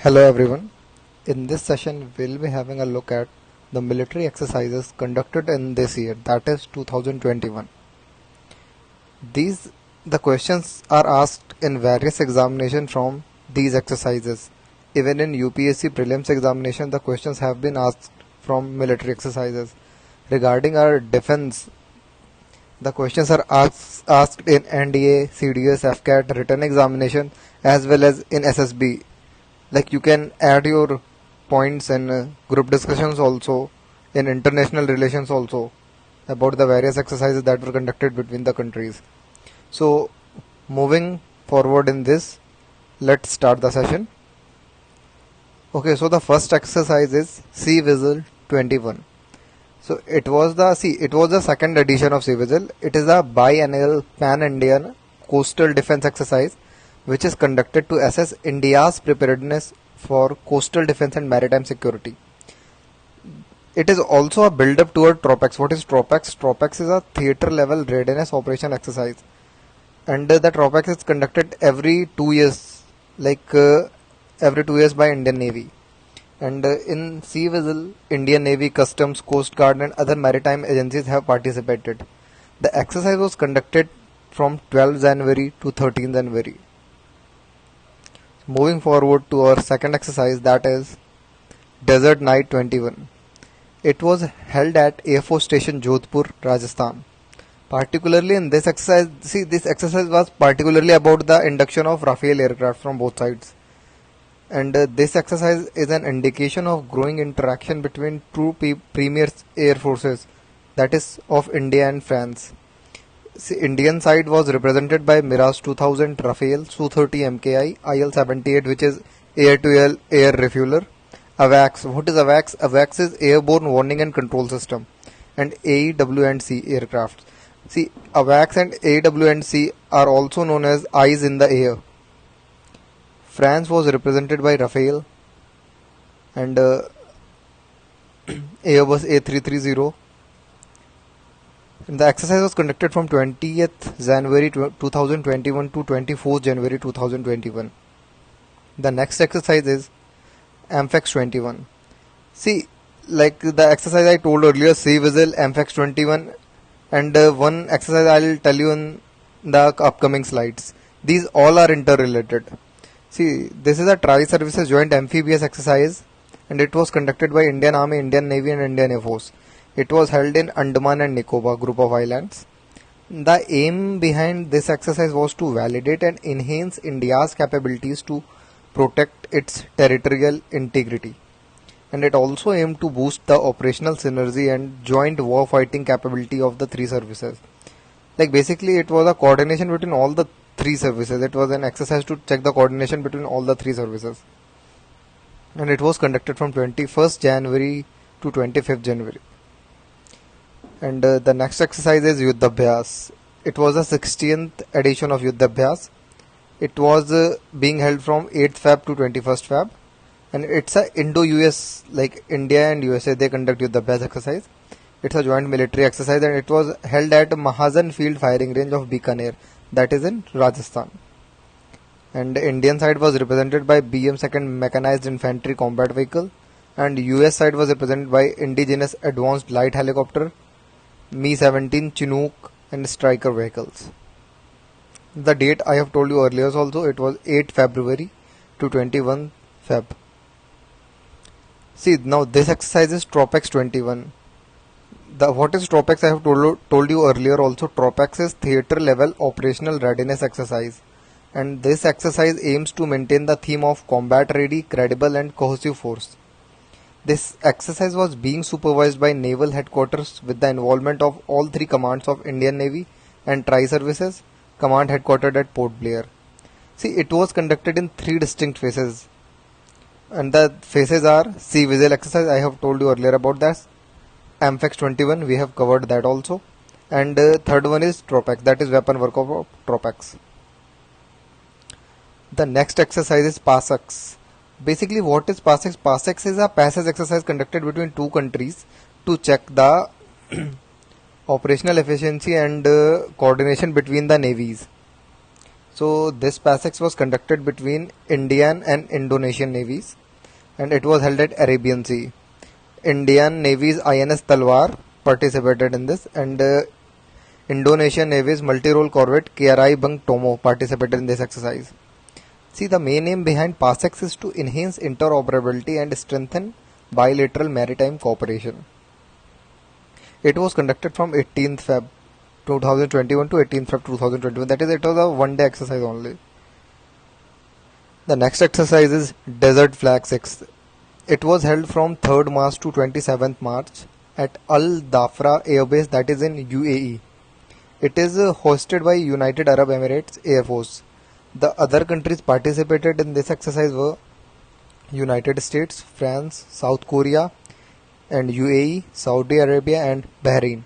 Hello everyone. In this session, we'll be having a look at the military exercises conducted in this year, that is 2021. The questions are asked in various examinations from these exercises. Even in UPSC prelims examination, the questions have been asked from military exercises. Regarding our defense, the questions are asked in NDA, CDS, FCAT, written examination as well as in SSB. Like you can add your points in group discussions also, in international relations also, about the various exercises that were conducted between the countries. So moving forward in this, let's start the session. Okay, so the first exercise is Sea Whistle 21. So it was the second edition of Sea Whistle. It is a biennial pan-Indian coastal defense exercise which is conducted to assess India's preparedness for coastal defense and maritime security. It is also a build-up toward TROPEX. What is TROPEX? TROPEX is a theater-level readiness operation exercise, and the TROPEX is conducted every 2 years, every 2 years by Indian Navy. And in Sea Whistle, Indian Navy, Customs, Coast Guard, and other maritime agencies have participated. The exercise was conducted from 12 January to 13 January. Moving forward to our second exercise, that is Desert Night 21. It was held at Air Force Station Jodhpur, Rajasthan. Particularly in this exercise, this exercise was particularly about the induction of Rafale aircraft from both sides. And this exercise is an indication of growing interaction between two premier air forces, that is of India and France. Indian side was represented by Mirage 2000 Rafale, Su-30 MKI, IL-78 which is air-to-air air refueler, AWACS. What is AWACS? AWACS is Airborne Warning and Control System, and AEW&C aircraft. AWACS and AEW&C are also known as Eyes in the Air. France was represented by Rafale and Airbus A330. The exercise was conducted from 20th January 2021 to 24th January 2021. The next exercise is AMPHEX 21. The exercise I told earlier, Sea Whistle, AMPHEX 21, and one exercise I will tell you in the upcoming slides. These all are interrelated. This is a Tri-Services Joint Amphibious exercise, and it was conducted by Indian Army, Indian Navy, and Indian Air Force. It was held in Andaman and Nicobar group of islands. The aim behind this exercise was to validate and enhance India's capabilities to protect its territorial integrity. And it also aimed to boost the operational synergy and joint warfighting capability of the three services. Basically, it was a coordination between all the three services. It was an exercise to check the coordination between all the three services. And it was conducted from 21st January to 25th January. And the next exercise is Yuddhabhyas. It was the 16th edition of Yuddhabhyas. It was being held from 8th Feb to 21st Feb. And it's a Indo-US, like India and USA, they conduct Yuddhabhyas exercise. It's a joint military exercise, and it was held at Mahajan Field Firing Range of Bikaner, that is in Rajasthan. And the Indian side was represented by BM 2nd Mechanized Infantry Combat Vehicle, and US side was represented by Indigenous Advanced Light Helicopter, Mi-17 Chinook, and Striker vehicles. The date I have told you earlier also, it was 8 February to 21 Feb. Now this exercise is TROPEX 21. What is TROPEX? I have told you earlier also. TROPEX is theatre level operational readiness exercise, and this exercise aims to maintain the theme of combat ready, credible, and cohesive force. This exercise was being supervised by Naval Headquarters with the involvement of all three commands of Indian Navy and Tri-Services Command headquartered at Port Blair. It was conducted in three distinct phases, and the phases are Sea Whistle exercise. I have told you earlier about that. AMPHEX 21, we have covered that also. And third one is TROPEX, that is weapon work of TROPEX. The next exercise is PASEX. Basically, what is PASEX? PASEX is a passage exercise conducted between two countries to check the operational efficiency and coordination between the navies. So this PASEX was conducted between Indian and Indonesian navies, and it was held at Arabian Sea. Indian Navy's INS Talwar participated in this, and Indonesian Navy's multi-role corvette KRI Bung Tomo participated in this exercise. See, the main aim behind PASEX is to enhance interoperability and strengthen bilateral maritime cooperation. It was conducted from 18th Feb 2021 to 18th Feb 2021. That is, it was a one-day exercise only. The next exercise is Desert Flag 6. It was held from 3rd March to 27th March at Al Dhafra Air Base, that is in UAE. It is hosted by United Arab Emirates Air Force. The other countries participated in this exercise were United States, France, South Korea, and UAE, Saudi Arabia, and Bahrain.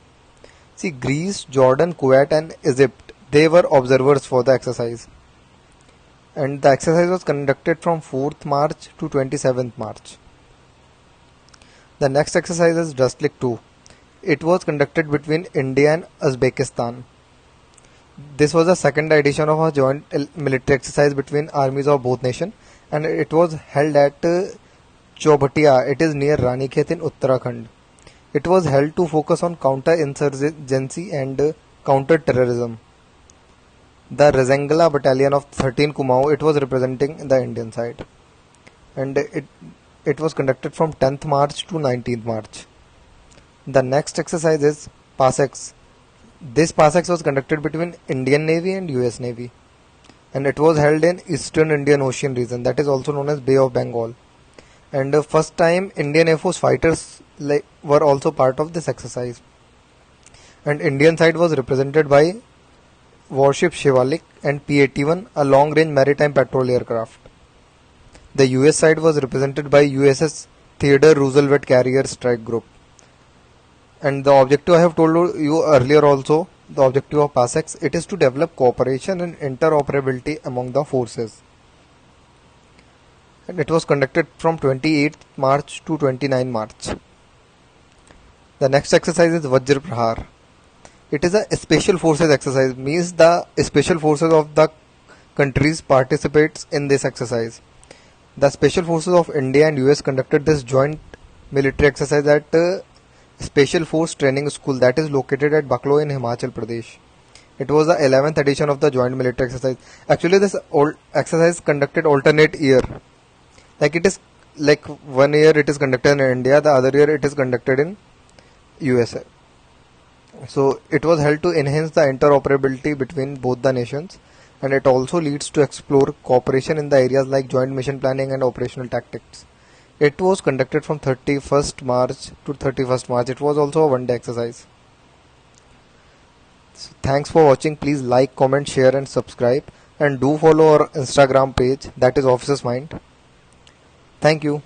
See, Greece, Jordan, Kuwait, and Egypt, they were observers for the exercise. And the exercise was conducted from 4th March to 27th March. The next exercise is Dustlik 2. It was conducted between India and Uzbekistan. This was the second edition of a joint military exercise between armies of both nations, and it was held at Chobhatia. It is near Ranikhet in Uttarakhand. It was held to focus on counter-insurgency and counter-terrorism. The Rezangla battalion of 13 Kumaon, it was representing the Indian side, and it was conducted from 10th March to 19th March. The next exercise is PASEX. This PASEX was conducted between Indian Navy and US Navy, and it was held in Eastern Indian Ocean region, that is also known as Bay of Bengal. And first time Indian Air Force fighters were also part of this exercise. And Indian side was represented by warship Shivalik and P-81, a long-range maritime patrol aircraft. The US side was represented by USS Theodore Roosevelt Carrier Strike Group. And the objective I have told you earlier also, the objective of PASEX, it is to develop cooperation and interoperability among the forces. And it was conducted from 28th March to 29 March. The next exercise is Vajra Prahar. It is a special forces exercise, means the special forces of the countries participates in this exercise. The special forces of India and US conducted this joint military exercise at Special Force Training School, that is located at Baklo in Himachal Pradesh. It was the 11th edition of the joint military exercise. Actually, this exercise conducted alternate year. Like it is like 1 year it is conducted in India, the other year it is conducted in USA. So it was held to enhance the interoperability between both the nations, and it also leads to explore cooperation in the areas like joint mission planning and operational tactics. It was conducted from 31st March to 31st March. It was also a one-day exercise. So thanks for watching. Please like, comment, share and subscribe, and do follow our Instagram page, that is Officers Mind. Thank you.